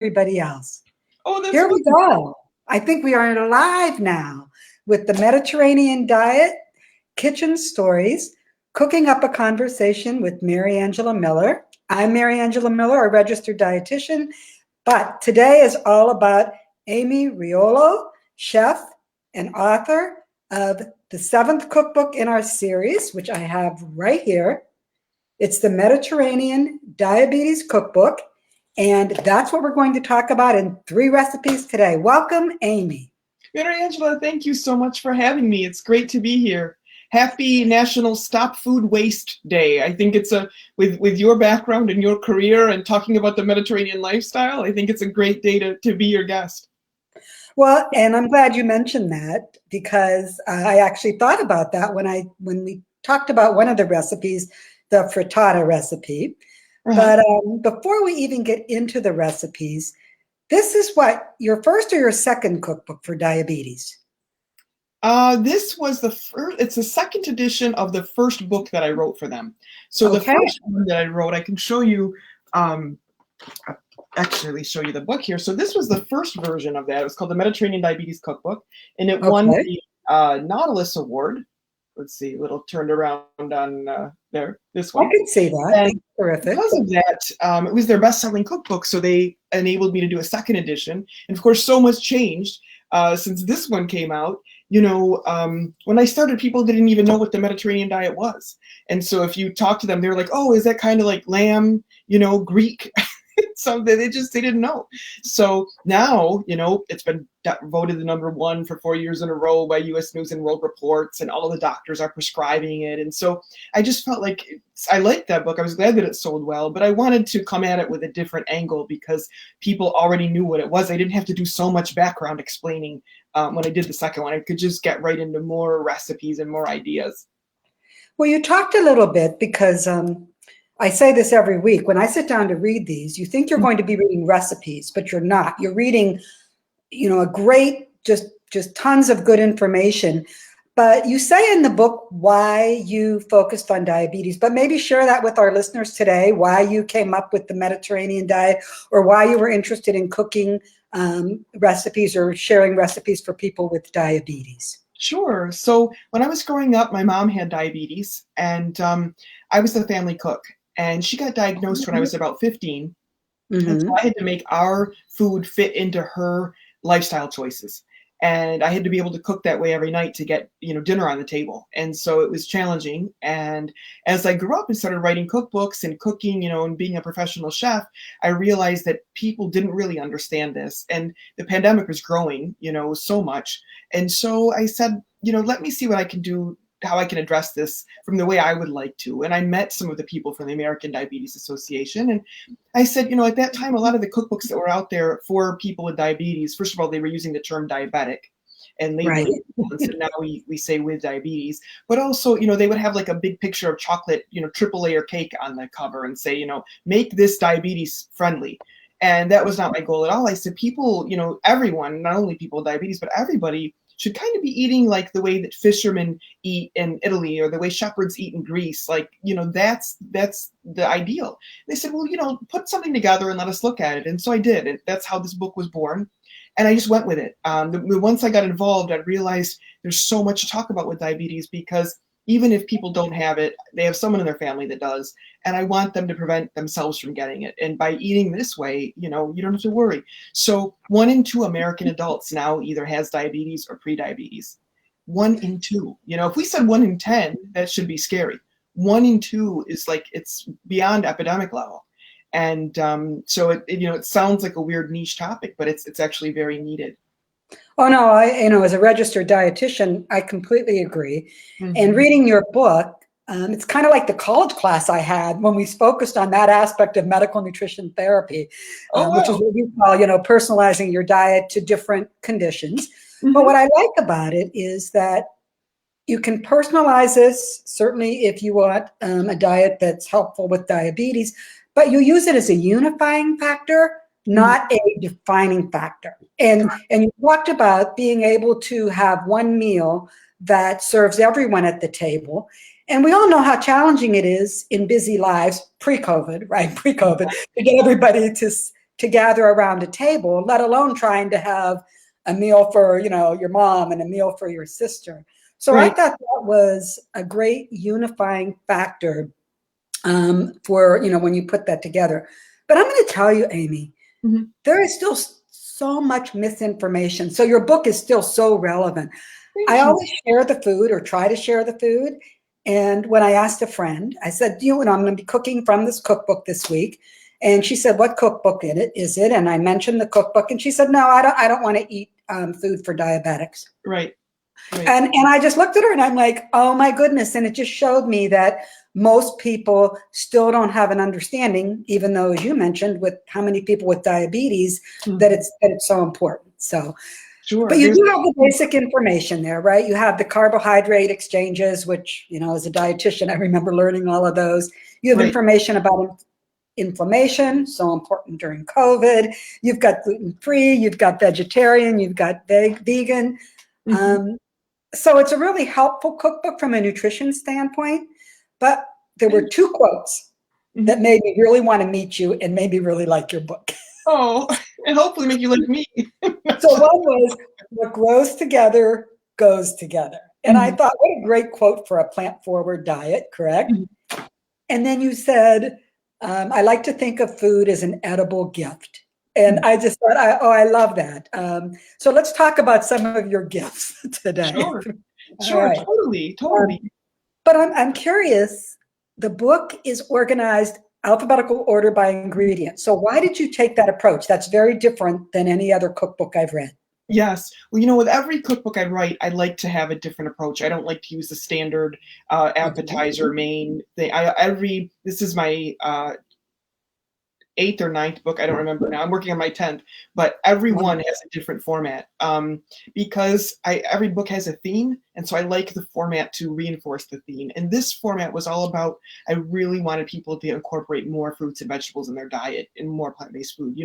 everybody else. Oh, that's Here we wonderful. go. I think we are live now with the Mediterranean Diet, Kitchen Stories, Cooking Up a Conversation with Mary Angela Miller. I'm Mary Angela Miller, a registered dietitian, but today is all about Amy Riolo, chef and author of the 7th cookbook in our series, which I have right here. It's the Mediterranean Diabetes Cookbook, and that's what we're going to talk about in 3 recipes today. Welcome, Amy. Mary Angela, thank you so much for having me. It's great to be here. Happy National Stop Food Waste Day. I think it's with your background and your career and talking about the Mediterranean lifestyle, I think it's a great day to be your guest. Well, and I'm glad you mentioned that because I actually thought about that when we talked about one of the recipes, the frittata recipe. But before we even get into the recipes, this is what, your first or your second cookbook for diabetes? This was it's the second edition of the first book that I wrote for them. So the first one that I wrote, I can show you, actually show you the book here. So this was the first version of that. It was called the Mediterranean Diabetes Cookbook, and it won the Nautilus Award. Let's see, a little turned around on there, this one. I can see that. And terrific. Because of that, it was their best-selling cookbook, so they enabled me to do a second edition. And of course, so much changed since this one came out. You know, when I started, people didn't even know what the Mediterranean diet was. And so if you talk to them, they're like, oh, is that kind of like lamb, you know, Greek? Something they didn't know. So now, you know, it's been voted the #1 for 4 years in a row by U.S. News and World Reports, and all the doctors are prescribing it. And so I just felt like I liked that book. I was glad that it sold well, but I wanted to come at it with a different angle because people already knew what it was. I didn't have to do so much background explaining when I did the second one. I could just get right into more recipes and more ideas. Well, you talked a little bit because I say this every week. When I sit down to read these, you think you're going to be reading recipes, but you're not. You're reading, you know, a great, just tons of good information. But you say in the book why you focused on diabetes, but maybe share that with our listeners today, why you came up with the Mediterranean diet, or why you were interested in cooking recipes or sharing recipes for people with diabetes. Sure. So when I was growing up, my mom had diabetes, and I was the family cook. And she got diagnosed when I was about 15. And so I had to make our food fit into her lifestyle choices. And I had to be able to cook that way every night to get, you know, dinner on the table. And so it was challenging. And as I grew up and started writing cookbooks and cooking, you know, and being a professional chef, I realized that people didn't really understand this. And the pandemic was growing, you know, so much. And so I said, you know, let me see what I can do, how I can address this from the way I would like to. And I met some of the people from the American Diabetes Association. And I said, you know, at that time, a lot of the cookbooks that were out there for people with diabetes, first of all, they were using the term diabetic and labeling people. And so now we say with diabetes, but also, you know, they would have like a big picture of chocolate, you know, triple layer cake on the cover and say, you know, make this diabetes friendly. And that was not my goal at all. I said, people, you know, everyone, not only people with diabetes, but everybody should kind of be eating like the way that fishermen eat in Italy or the way shepherds eat in Greece. Like, you know, that's the ideal. They said, well, you know, put something together and let us look at it. And so I did. And that's how this book was born. And I just went with it. Once I got involved, I realized there's so much to talk about with diabetes because even if people don't have it, they have someone in their family that does. And I want them to prevent themselves from getting it. And by eating this way, you know, you don't have to worry. So 1 in 2 American adults now either has diabetes or prediabetes. 1 in 2. You know, if we said 1 in 10, that should be scary. 1 in 2 is like, it's beyond epidemic level. And so it you know, it sounds like a weird niche topic, but it's actually very needed. Oh, no, you know, as a registered dietitian, I completely agree. And reading your book, it's kind of like the college class I had when we focused on that aspect of medical nutrition therapy, which is what we call, you know, personalizing your diet to different conditions. But what I like about it is that you can personalize this, certainly if you want a diet that's helpful with diabetes, but you use it as a unifying factor, not a defining factor. And you talked about being able to have one meal that serves everyone at the table. And we all know how challenging it is in busy lives pre-COVID, right? Pre-COVID, to get everybody to to gather around a table, let alone trying to have a meal for, your mom and a meal for your sister. So I thought that was a great unifying factor for, when you put that together. But I'm going to tell you, Amy, there is still so much misinformation. So your book is still so relevant. I always share the food or try to share the food. And when I asked a friend, I said, I'm going to be cooking from this cookbook this week. And she said, what cookbook is it? And I mentioned the cookbook. And she said, no, I don't want to eat food for diabetics. Right. And I just looked at her and I'm like, oh my goodness. And it just showed me that most people still don't have an understanding, even though, as you mentioned, with how many people with diabetes, that it's so important. So, sure. But you do have the basic information there, right? You have the carbohydrate exchanges, which, as a dietitian, I remember learning all of those. You have information about inflammation, so important during COVID. You've got gluten-free, you've got vegetarian, you've got vegan. So it's a really helpful cookbook from a nutrition standpoint. But there were two quotes that made me really want to meet you and made me really like your book. Oh, and hopefully make you like me. So one was, what grows together goes together. And I thought, what a great quote for a plant-forward diet, correct? And then you said, I like to think of food as an edible gift. And I just thought, I love that. So let's talk about some of your gifts today. Sure, right. Totally. But I'm curious, the book is organized alphabetical order by ingredient. So why did you take that approach? That's very different than any other cookbook I've read. Yes. Well, with every cookbook I write, I like to have a different approach. I don't like to use the standard appetizer main thing. This is my 8th or 9th book. I don't remember now. I'm working on my 10th, but every one has a different format because every book has a theme. And so I like the format to reinforce the theme. And this format was all about, I really wanted people to incorporate more fruits and vegetables in their diet and more plant-based food.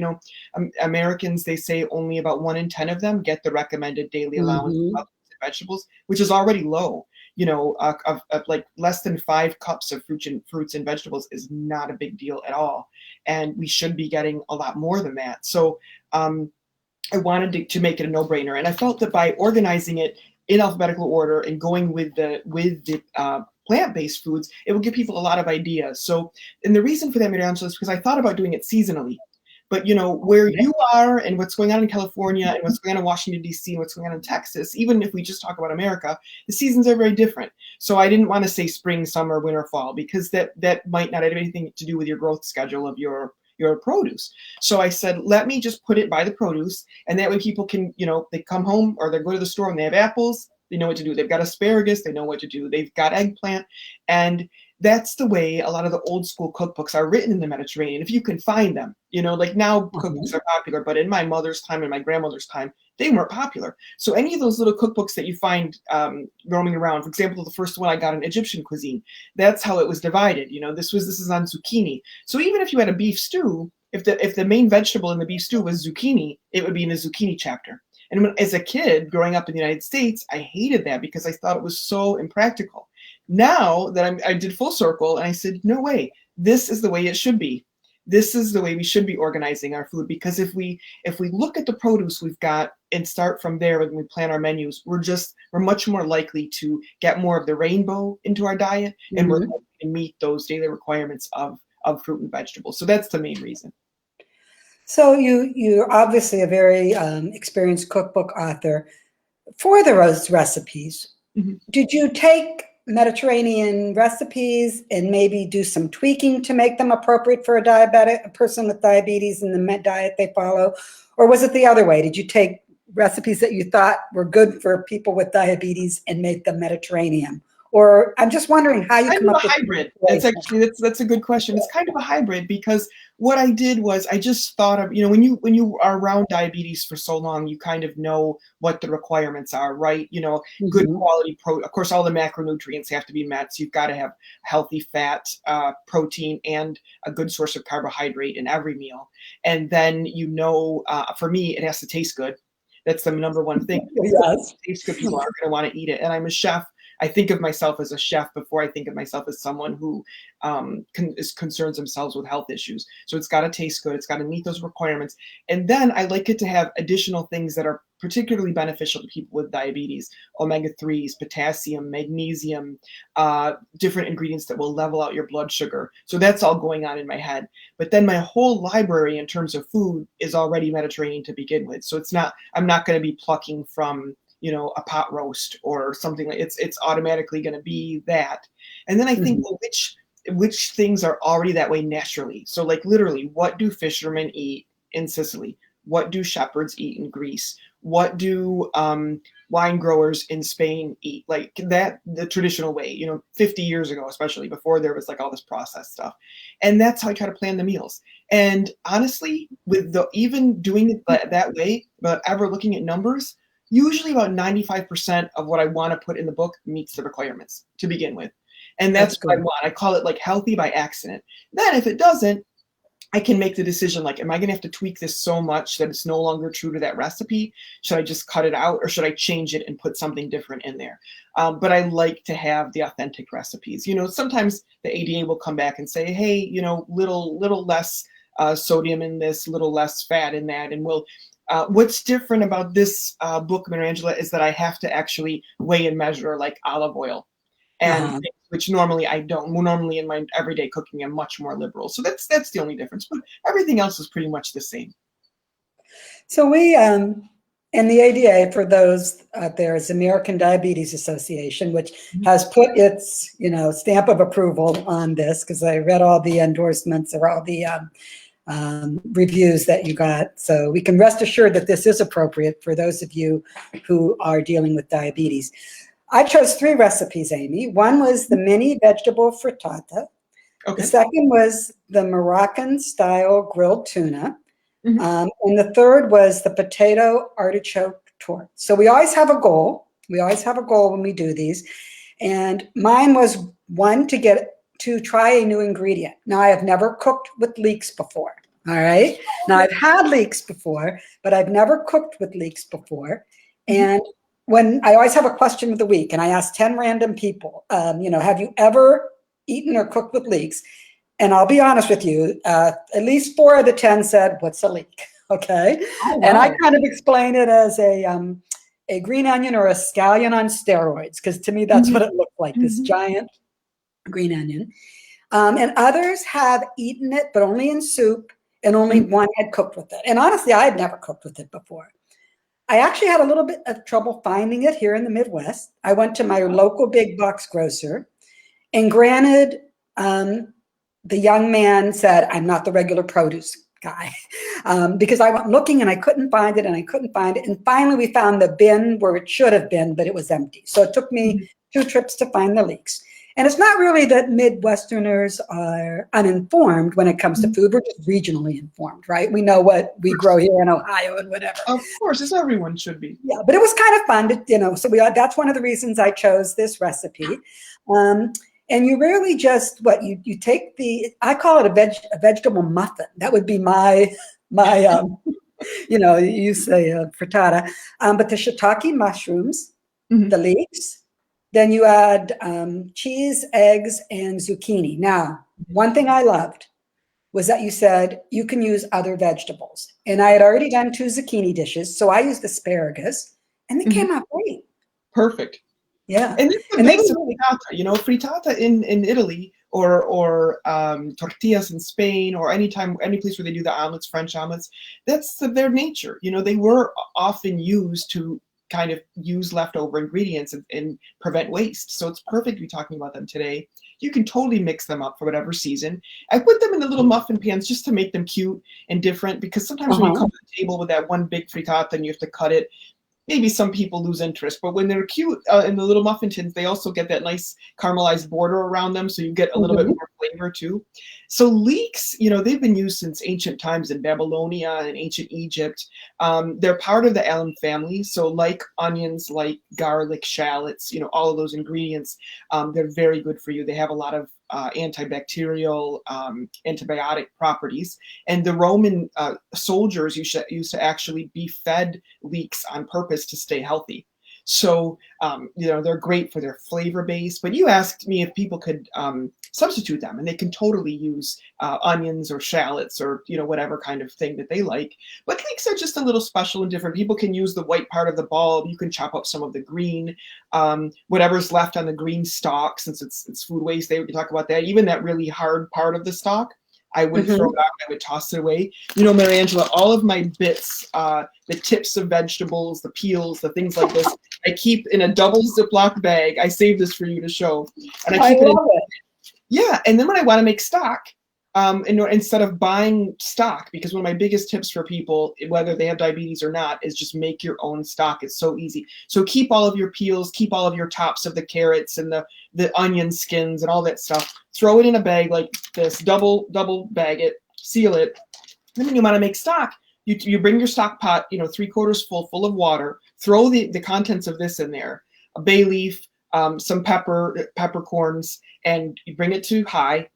Americans, they say only about 1 in 10 of them get the recommended daily allowance of fruits and vegetables, which is already low. Of like less than 5 cups of fruits and vegetables is not a big deal at all. And we should be getting a lot more than that. So I wanted to make it a no-brainer. And I felt that by organizing it in alphabetical order and going with the plant-based foods, it will give people a lot of ideas. So, and the reason for that, Marianne, is because I thought about doing it seasonally. But where you are and what's going on in California and what's going on in Washington, D.C. and what's going on in Texas, even if we just talk about America, the seasons are very different. So I didn't want to say spring, summer, winter, fall, because that might not have anything to do with your growth schedule of your produce. So I said, let me just put it by the produce, and that way people can, they come home or they go to the store and they have apples, they know what to do. They've got asparagus, they know what to do. They've got eggplant, and that's the way a lot of the old school cookbooks are written in the Mediterranean, if you can find them. Like now cookbooks are popular, but in my mother's time and my grandmother's time, they weren't popular. So any of those little cookbooks that you find roaming around, for example, the first one I got in Egyptian cuisine, that's how it was divided. This is on zucchini. So even if you had a beef stew, if the main vegetable in the beef stew was zucchini, it would be in the zucchini chapter. And as a kid growing up in the United States, I hated that because I thought it was so impractical. Now that I did full circle and I said, no way, this is the way it should be. This is the way we should be organizing our food, because if we look at the produce we've got and start from there when we plan our menus, we're much more likely to get more of the rainbow into our diet, and we're likely to meet those daily requirements of fruit and vegetables. So that's the main reason. So you're obviously a very experienced cookbook author. For those recipes, did you take Mediterranean recipes and maybe do some tweaking to make them appropriate for a person with diabetes and the diet they follow? Or was it the other way? Did you take recipes that you thought were good for people with diabetes and make them Mediterranean? Or I'm just wondering how you come up with a hybrid. That's a good question. It's kind of a hybrid, because what I did was I just thought of, when you are around diabetes for so long, you kind of know what the requirements are, right? Good quality of course, all the macronutrients have to be met. So you've got to have healthy fat, protein, and a good source of carbohydrate in every meal. And then, for me, it has to taste good. That's the number one thing. Yes. Taste good, people are going to want to eat it. And I'm a chef. I think of myself as a chef before I think of myself as someone who concerns themselves with health issues. So it's got to taste good. It's got to meet those requirements. And then I like it to have additional things that are particularly beneficial to people with diabetes: omega-3s, potassium, magnesium, different ingredients that will level out your blood sugar. So that's all going on in my head. But then my whole library in terms of food is already Mediterranean to begin with. So I'm not going to be plucking from, a pot roast or something like it's automatically going to be that. And then I think, well, which things are already that way naturally. So like literally, what do fishermen eat in Sicily? What do shepherds eat in Greece? What do wine growers in Spain eat? Like that, the traditional way, 50 years ago, especially before there was like all this processed stuff. And that's how I try to plan the meals. And honestly, with even doing it that way, but ever looking at numbers, usually about 95% of what I want to put in the book meets the requirements to begin with. And that's what I want. I call it like healthy by accident. Then if it doesn't, I can make the decision, like, am I going to have to tweak this so much that it's no longer true to that recipe? Should I just cut it out, or should I change it and put something different in there? But I like to have the authentic recipes. Sometimes the ADA will come back and say, hey, little less sodium in this, little less fat in that. And what's different about this book, Marangela, is that I have to actually weigh and measure like olive oil. And which normally I don't. Normally in my everyday cooking, I'm much more liberal. So that's the only difference. But everything else is pretty much the same. So we, in the ADA, for those out there, is American Diabetes Association, which has put its, stamp of approval on this, because I read all the endorsements or all the reviews that you got. So we can rest assured that this is appropriate for those of you who are dealing with diabetes. I chose 3 recipes, Amy. One was the mini vegetable frittata. Okay. The second was the Moroccan-style grilled tuna. And the third was the potato artichoke torte. So we always have a goal. We always have a goal when we do these. And mine was one, to try a new ingredient. Now, I have never cooked with leeks before. All right. Now, I've had leeks before, but I've never cooked with leeks before. And when I always have a question of the week, and I ask 10 random people, have you ever eaten or cooked with leeks? And I'll be honest with you, at least 4 of the 10 said, what's a leek? Okay. Oh, wow. And I kind of explain it as a green onion or a scallion on steroids, because to me, that's what it looked like, this giant green onion. And others have eaten it, but only in soup, and only one had cooked with it. And honestly, I had never cooked with it before. I actually had a little bit of trouble finding it here in the Midwest. I went to my local big box grocer, and granted, the young man said, I'm not the regular produce guy, because I went looking and I couldn't find it and I couldn't find it. And finally we found the bin where it should have been, but it was empty. So it took me 2 trips to find the leeks. And it's not really that Midwesterners are uninformed when it comes to food. We're just regionally informed, right? We know what we grow here in Ohio and whatever. Of course, as everyone should be. Yeah, but it was kind of fun to, so that's one of the reasons I chose this recipe. And you really just, you take I call it a vegetable muffin. That would be my you say frittata. But the shiitake mushrooms, the leeks, then you add cheese, eggs, and zucchini. Now, one thing I loved was that you said you can use other vegetables. And I had already done 2 zucchini dishes, so I used asparagus, and they came out great. Perfect. Yeah. And it's the base of frittata. Frittata in Italy or tortillas in Spain, or any place where they do the omelets, French omelets, that's their nature. They were often used to kind of use leftover ingredients and prevent waste. So it's perfect to be talking about them today. You can totally mix them up for whatever season. I put them in the little muffin pans just to make them cute and different, because sometimes when you come to the table with that one big frittata and you have to cut it, maybe some people lose interest. But when they're cute in the little muffin tins, they also get that nice caramelized border around them, so you get a little bit more flavor too. So leeks, they've been used since ancient times in Babylonia and ancient Egypt. They're part of the alum family. So like onions, like garlic, shallots, all of those ingredients, they're very good for you. They have a lot of antibacterial, antibiotic properties. And the Roman soldiers used to actually be fed leeks on purpose to stay healthy. So, they're great for their flavor base. But you asked me if people could substitute them, and they can totally use onions or shallots or, whatever kind of thing that they like. But leeks are just a little special and different. People can use the white part of the bulb. You can chop up some of the green, whatever's left on the green stalk, since it's food waste. They would talk about that. Even that really hard part of the stalk, I would throw it out. I would toss it away. Mariangela, all of my bits, the tips of vegetables, the peels, the things like this, I keep in a double Ziploc bag. I saved this for you to show, and I keep it in. Yeah, and then when I want to make stock, instead of buying stock, because one of my biggest tips for people, whether they have diabetes or not, is just make your own stock. It's so easy. So keep all of your peels, keep all of your tops of the carrots and the onion skins and all that stuff. Throw it in a bag like this, double bag it, seal it. And then when you want to make stock, you bring your stock pot, 3/4 full of water. Throw the contents of this in there, a bay leaf, some peppercorns, and you bring it to high,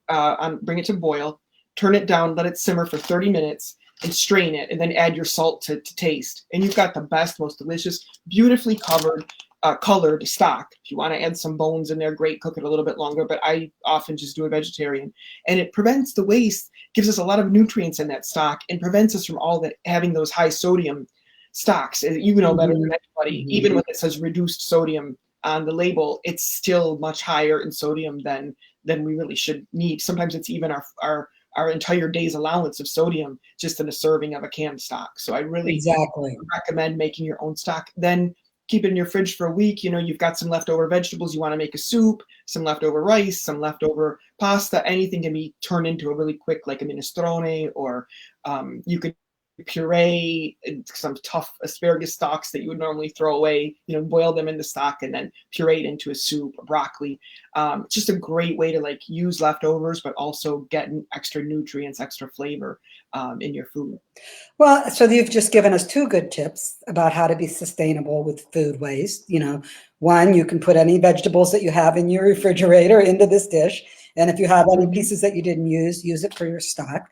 bring it to boil, turn it down, let it simmer for 30 minutes, and strain it, and then add your salt to taste. And you've got the best, most delicious, beautifully colored stock. If you want to add some bones in there, great, cook it a little bit longer, but I often just do a vegetarian. And it prevents the waste, gives us a lot of nutrients in that stock, and prevents us from having those high sodium stocks. You know better than anybody, even when it says reduced sodium on the label, it's still much higher in sodium than we really should need. Sometimes it's even our entire day's allowance of sodium just in a serving of a canned stock. So I really recommend making your own stock. Then keep it in your fridge for a week. You've got some leftover vegetables. You want to make a soup, some leftover rice, some leftover pasta. Anything can be turned into a really quick, like a minestrone, or you could puree some tough asparagus stalks that you would normally throw away, boil them in the stock and then puree it into a soup, or broccoli. It's just a great way to use leftovers, but also get extra nutrients, extra flavor in your food. Well, so you've just given us 2 good tips about how to be sustainable with food waste. One, you can put any vegetables that you have in your refrigerator into this dish. And if you have any pieces that you didn't use it for your stock.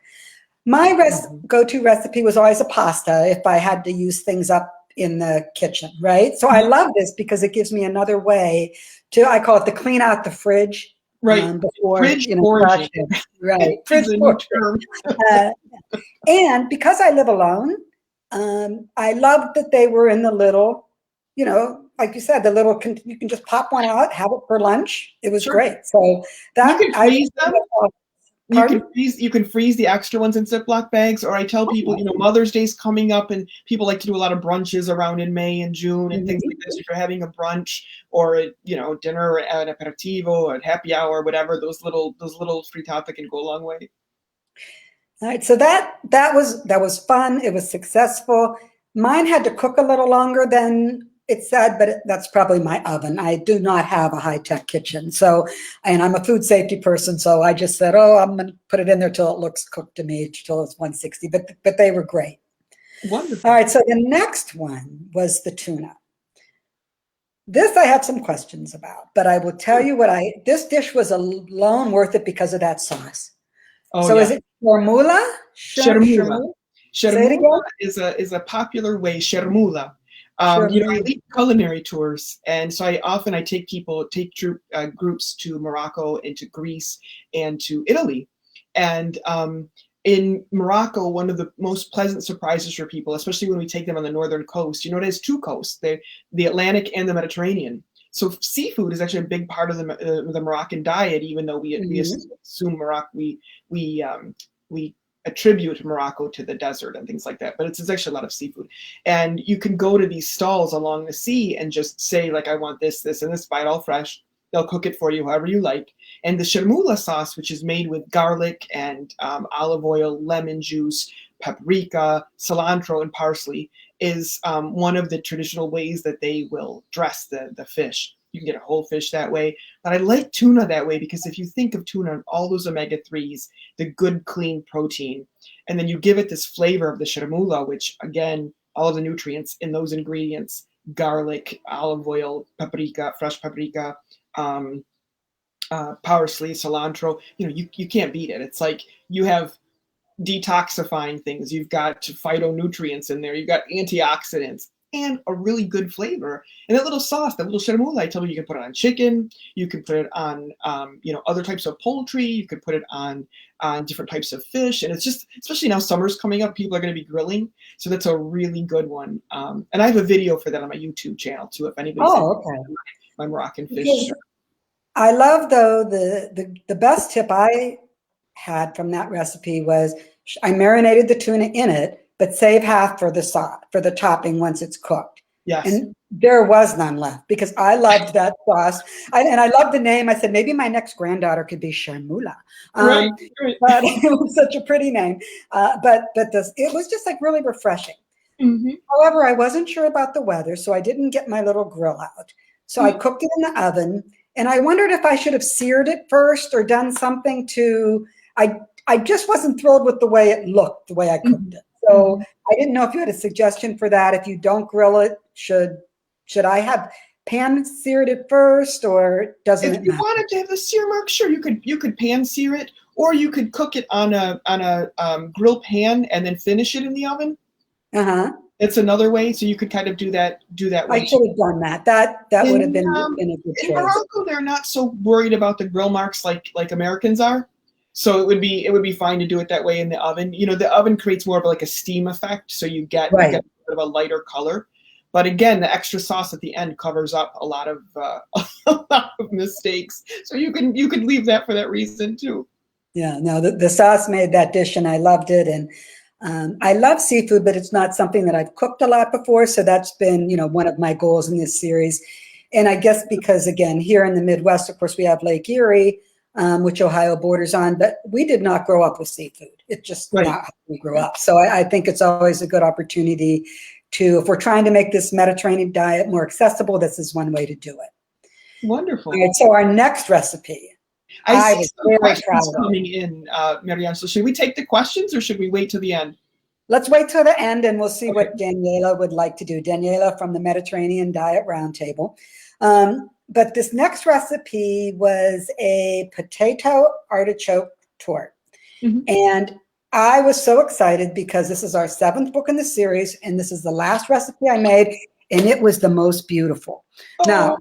My go-to recipe was always a pasta if I had to use things up in the kitchen, right? So I love this because it gives me another way I call it the clean out the fridge. Right. Before, fridge right. Fridge and because I live alone, I loved that they were in the little, like you said, you can just pop one out, have it for lunch. It was great. So that you can freeze them. You can freeze the extra ones in Ziploc bags, or I tell people, Mother's Day's coming up, and people like to do a lot of brunches around in May and June and things like this. If you're having a brunch or dinner or an aperitivo or happy hour, whatever, those little frittata can go a long way. All right, so that was fun. It was successful. Mine had to cook a little longer than it said, but that's probably my oven. I do not have a high-tech kitchen. And I'm a food safety person, so I just said, I'm going to put it in there till it looks cooked to me, till it's 160, but they were great. Wonderful. All right, so the next one was the tuna. This I have some questions about, but I will tell you this dish was alone worth it because of that sauce. Is it chermoula? Chermoula. Chermoula is a popular way, chermoula. I lead culinary tours, and so I take groups to Morocco and to Greece and to Italy. And in Morocco, one of the most pleasant surprises for people, especially when we take them on the northern coast, it has 2 coasts, the Atlantic and the Mediterranean. So seafood is actually a big part of the Moroccan diet, even though we assume Morocco, we attribute Morocco to the desert and things like that, but it's actually a lot of seafood. And you can go to these stalls along the sea and just say, I want this, and this, buy it all fresh. They'll cook it for you however you like. And the chermoula sauce, which is made with garlic and olive oil, lemon juice, paprika, cilantro, and parsley, is one of the traditional ways that they will dress the fish. You can get a whole fish that way. But I like tuna that way because if you think of tuna, all those omega-3s, the good, clean protein, and then you give it this flavor of the chermoula, which, again, all of the nutrients in those ingredients, garlic, olive oil, paprika, fresh paprika, parsley, cilantro, you can't beat it. It's like you have detoxifying things. You've got phytonutrients in there. You've got antioxidants. and a really good flavor. And that little sauce, that little chermoula, I tell you, you can put it on chicken, you can put it on, other types of poultry, you could put it on different types of fish. And it's just, especially now summer's coming up, people are going to be grilling. So that's a really good one. And I have a video for that on my YouTube channel too, if anybody's Okay. my Moroccan fish. Because I love, though, the best tip I had from that recipe was I marinated the tuna in it, but save half for the sauce, for the topping once it's cooked. Yes. And there was none left because I loved that sauce. And I loved the name. I said, maybe my next granddaughter could be Sharmula. Right. But it was such a pretty name. But it was just like really refreshing. Mm-hmm. However, I wasn't sure about the weather, so I didn't get my little grill out. So I cooked it in the oven, and I wondered if I should have seared it first or done something to, I just wasn't thrilled with the way it looked, the way I cooked it. So I didn't know if you had a suggestion for that. If you don't grill it, should I have pan seared it first, or doesn't it matter? If you wanted to have the sear mark, sure, you could pan sear it, or you could cook it on a grill pan and then finish it in the oven. It's another way, so you could kind of do that way. I should have done that. That would have been a good choice. In Morocco, they're not so worried about the grill marks like Americans are. So it would be fine to do it that way in the oven. The oven creates more of like a steam effect, so you get a bit of a lighter color. But again, the extra sauce at the end covers up a lot of mistakes. So you could leave that for that reason too. Yeah, no, the sauce made that dish, and I loved it. And I love seafood, but it's not something that I've cooked a lot before. So that's been, one of my goals in this series. And I guess because, again, here in the Midwest, of course, we have Lake Erie, which Ohio borders on, but we did not grow up with seafood. It's just not how we grew up. So I think it's always a good opportunity to, if we're trying to make this Mediterranean diet more accessible, this is one way to do it. Wonderful. All right, so our next recipe. I see some questions coming in, Marianne. So should we take the questions or should we wait till the end? Let's wait till the end and we'll see what Daniela would like to do. Daniela from the Mediterranean Diet Roundtable. But this next recipe was a potato artichoke torte. And I was so excited because this is our 7th book in the series, and this is the last recipe I made, and it was the most beautiful. Now,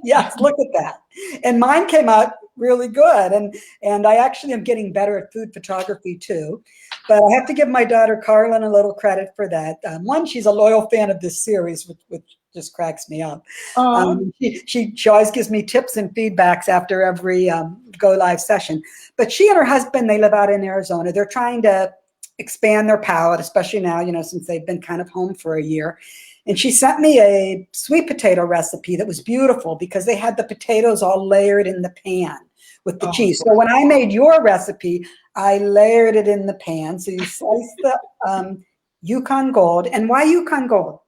yes, look at that. And mine came out really good. And I actually am getting better at food photography too. But I have to give my daughter Carlin a little credit for that. One, she's a loyal fan of this series, which just cracks me up. She always gives me tips and feedbacks after every go live session. But she and her husband, they live out in Arizona. They're trying to expand their palate, especially now, since they've been kind of home for a year. And she sent me a sweet potato recipe that was beautiful because they had the potatoes all layered in the pan with the cheese. So when I made your recipe, I layered it in the pan. So you slice the Yukon Gold. And why Yukon Gold?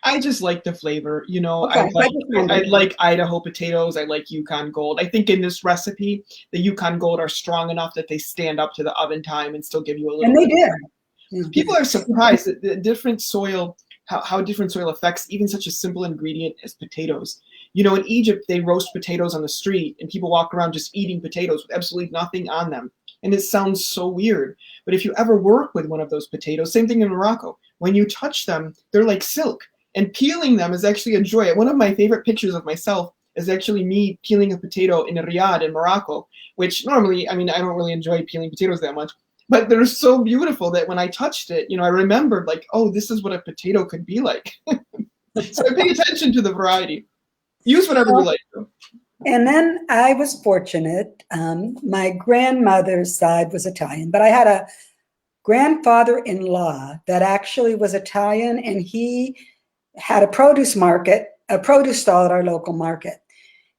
I just like the flavor. I like Idaho potatoes. I like Yukon Gold. I think in this recipe, the Yukon Gold are strong enough that they stand up to the oven time and still give you a little. And they did. People are surprised that the different soil, how different soil affects even such a simple ingredient as potatoes. In Egypt, they roast potatoes on the street and people walk around just eating potatoes with absolutely nothing on them. And it sounds so weird. But if you ever work with one of those potatoes, same thing in Morocco, when you touch them, they're like silk. And peeling them is actually a joy. One of my favorite pictures of myself is actually me peeling a potato in Riyadh in Morocco, which normally, I don't really enjoy peeling potatoes that much. But they're so beautiful that when I touched it, I remembered like, oh, this is what a potato could be like. So I pay attention to the variety. Use whatever you like. And then I was fortunate. My grandmother's side was Italian, but I had a grandfather-in-law that actually was Italian, and he had a produce stall at our local market.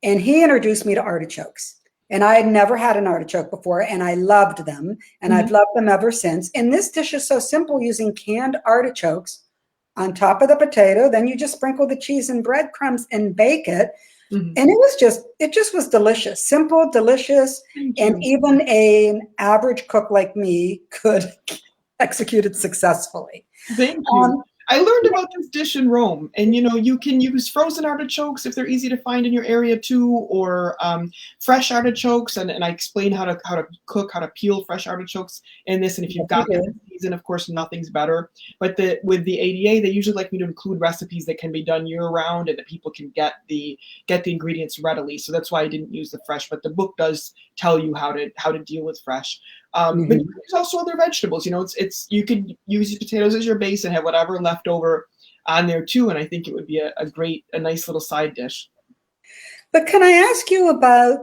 And he introduced me to artichokes. And I had never had an artichoke before, and I loved them, and I've loved them ever since. And this dish is so simple, using canned artichokes on top of the potato. Then you just sprinkle the cheese and breadcrumbs and bake it. And it just was delicious, simple, delicious. And even an average cook like me could execute it successfully. Thank you. I learned about this dish in Rome, and you can use frozen artichokes if they're easy to find in your area too, or fresh artichokes. And I explain how to cook, how to peel fresh artichokes in this. And if you've got them in season, of course, nothing's better. But with the ADA, they usually like me to include recipes that can be done year round and that people can get the ingredients readily. So that's why I didn't use the fresh. But the book does tell you how to deal with fresh. But you can use also other vegetables. It's you could use potatoes as your base and have whatever left over on there too. And I think it would be a nice little side dish. But can I ask you about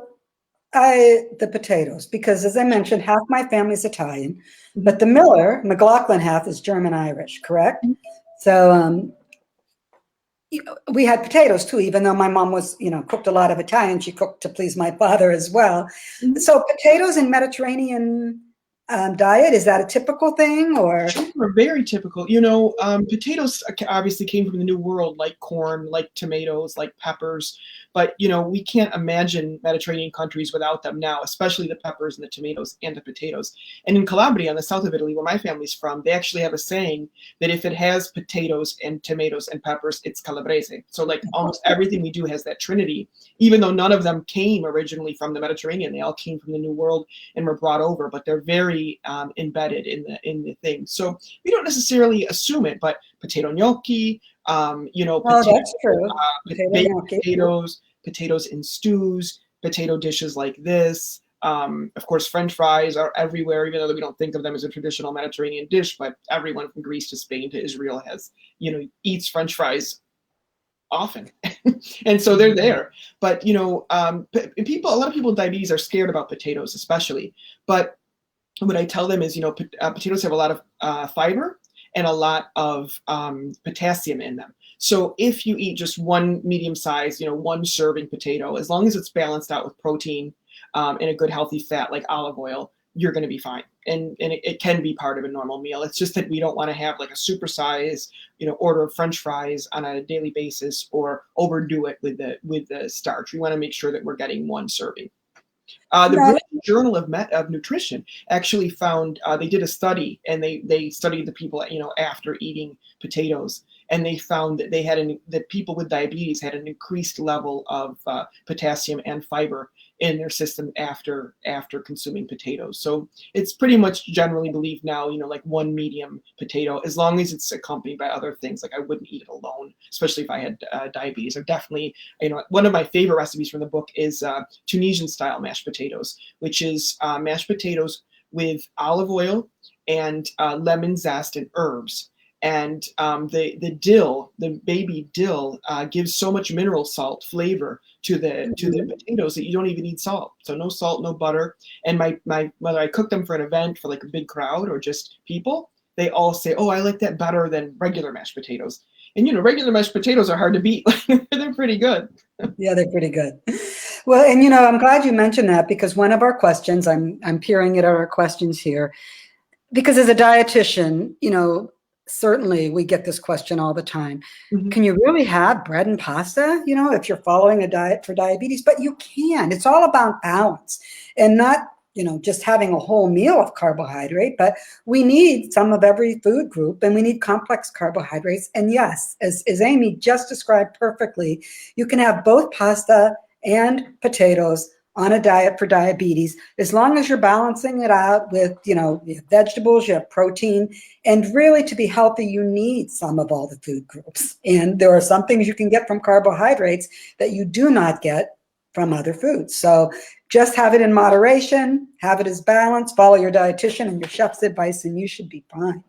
the potatoes? Because as I mentioned, half my family's Italian, but the McLaughlin half is German-Irish, correct? So we had potatoes too, even though my mom was, cooked a lot of Italian. She cooked to please my father as well. So potatoes in Mediterranean diet, is that a typical thing, or? Sure, very typical. Potatoes obviously came from the New World, like corn, like tomatoes, like peppers. But, we can't imagine Mediterranean countries without them now, especially the peppers and the tomatoes and the potatoes. And in Calabria, on the south of Italy, where my family's from, they actually have a saying that if it has potatoes and tomatoes and peppers, it's Calabrese. So like almost everything we do has that trinity, even though none of them came originally from the Mediterranean. They all came from the New World and were brought over, but they're very embedded in the thing. So we don't necessarily assume it, but potato gnocchi, That's true. Potatoes in stews, potato dishes like this. Of course, French fries are everywhere, even though we don't think of them as a traditional Mediterranean dish, but everyone from Greece to Spain to Israel eats French fries often. And so they're there. But, a lot of people with diabetes are scared about potatoes, especially. But what I tell them is, potatoes have a lot of fiber and a lot of potassium in them. So if you eat just one medium size, one serving potato, as long as it's balanced out with protein and a good healthy fat like olive oil, you're going to be fine. And it can be part of a normal meal. It's just that we don't want to have like a supersize, order of French fries on a daily basis or overdo it with the starch. We want to make sure that we're getting one serving. The British Journal of Nutrition actually found they did a study, and they studied the people after eating potatoes, and they found that that people with diabetes had an increased level of potassium and fiber in their system after consuming potatoes. So it's pretty much generally believed now, like one medium potato, as long as it's accompanied by other things. Like I wouldn't eat it alone, especially if I had diabetes. Or definitely, one of my favorite recipes from the book is Tunisian style mashed potatoes, which is mashed potatoes with olive oil and lemon zest and herbs. And the dill, the baby dill, gives so much mineral salt flavor to the potatoes that you don't even need salt. So no salt, no butter. And my whether I cook them for an event for like a big crowd or just people, they all say, "Oh, I like that better than regular mashed potatoes." And regular mashed potatoes are hard to beat. They're pretty good. Yeah, they're pretty good. Well, and I'm glad you mentioned that, because one of our questions, I'm peering at our questions here, because as a dietitian, certainly we get this question all the time. Can you really have bread and pasta, if you're following a diet for diabetes? But you can. It's all about balance, and not, just having a whole meal of carbohydrate, but we need some of every food group, and we need complex carbohydrates. And yes, as Amy just described perfectly, you can have both pasta and potatoes on a diet for diabetes, as long as you're balancing it out with, you have vegetables, you have protein, and really to be healthy, you need some of all the food groups. And there are some things you can get from carbohydrates that you do not get from other foods. So just have it in moderation, have it as balanced, follow your dietitian and your chef's advice, and you should be fine.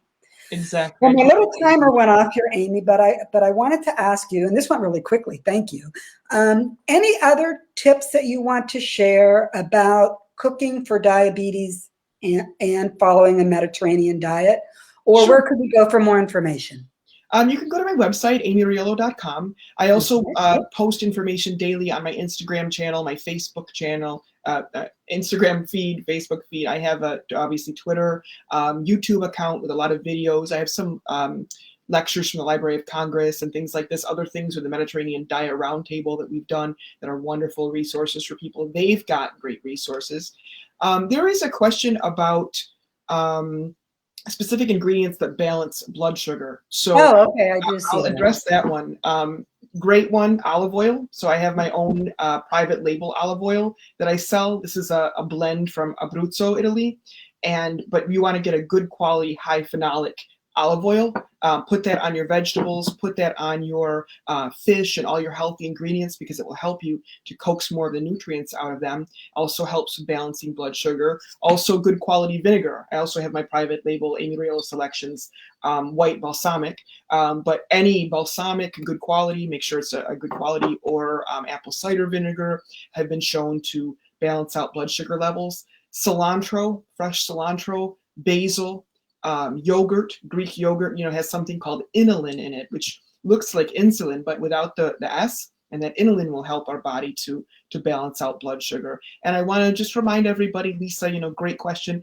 Exactly. Well, my little timer went off here, Amy, but I wanted to ask you, and this went really quickly, thank you. Any other tips that you want to share about cooking for diabetes and following a Mediterranean diet? Or Sure. Where could we go for more information? You can go to my website, amyriolo.com. I also post information daily on my Instagram channel, my Facebook channel, Instagram feed, Facebook feed. I have obviously Twitter, YouTube account with a lot of videos. I have some lectures from the Library of Congress and things like this, other things with the Mediterranean Diet Roundtable that we've done that are wonderful resources for people. They've got great resources. There is a question about specific ingredients that balance blood sugar. So Oh, okay, I do see I'll that. address that one. Great one, olive oil. So I have my own private label olive oil that I sell. This is a blend from Abruzzo, Italy. But you want to get a good quality, high phenolic olive oil. Put that on your vegetables, put that on your fish and all your healthy ingredients, because it will help you to coax more of the nutrients out of them. Also helps balancing blood sugar. Also good quality vinegar. I also have my private label Amy Riolo selections, white balsamic. But any balsamic, good quality, make sure it's a good quality, or apple cider vinegar have been shown to balance out blood sugar levels. Cilantro, fresh cilantro, basil, yogurt, Greek yogurt, has something called inulin in it, which looks like insulin, but without the S. And that inulin will help our body to balance out blood sugar. And I want to just remind everybody, Lisa, great question.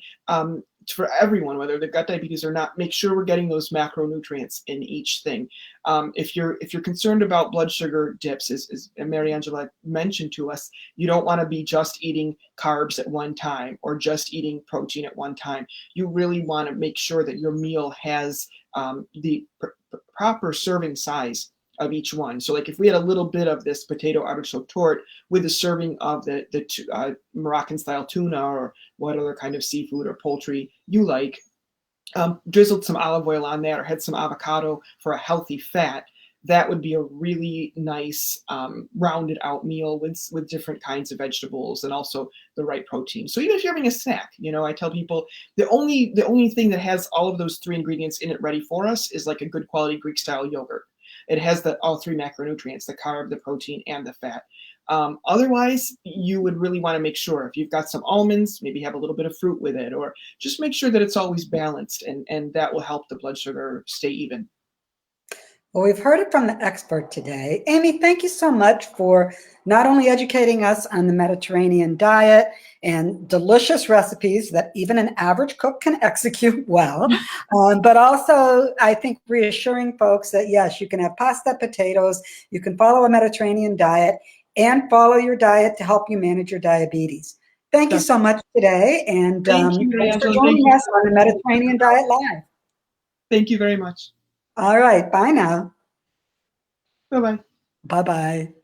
For everyone, whether they've got diabetes or not, make sure we're getting those macronutrients in each thing. If you're concerned about blood sugar dips, as Mary Angela mentioned to us, you don't want to be just eating carbs at one time or just eating protein at one time. You really want to make sure that your meal has the proper serving size of each one. So like if we had a little bit of this potato artichoke tort with a serving of the Moroccan style tuna, or what other kind of seafood or poultry you like, drizzled some olive oil on that, or had some avocado for a healthy fat, that would be a really nice rounded out meal with different kinds of vegetables and also the right protein. So even if you're having a snack, I tell people the only thing that has all of those three ingredients in it ready for us is like a good quality Greek style yogurt. It has all three macronutrients: the carb, the protein, and the fat. Otherwise, you would really want to make sure, if you've got some almonds, maybe have a little bit of fruit with it, or just make sure that it's always balanced, and that will help the blood sugar stay even. Well, we've heard it from the expert today. Amy, thank you so much for not only educating us on the Mediterranean diet and delicious recipes that even an average cook can execute well, but also, I think, reassuring folks that, yes, you can have pasta, potatoes, you can follow a Mediterranean diet, and follow your diet to help you manage your diabetes. Thank you so much today, and thanks for joining us on the Mediterranean Diet Live. Thank you very much. All right, bye now. Bye-bye. Bye-bye.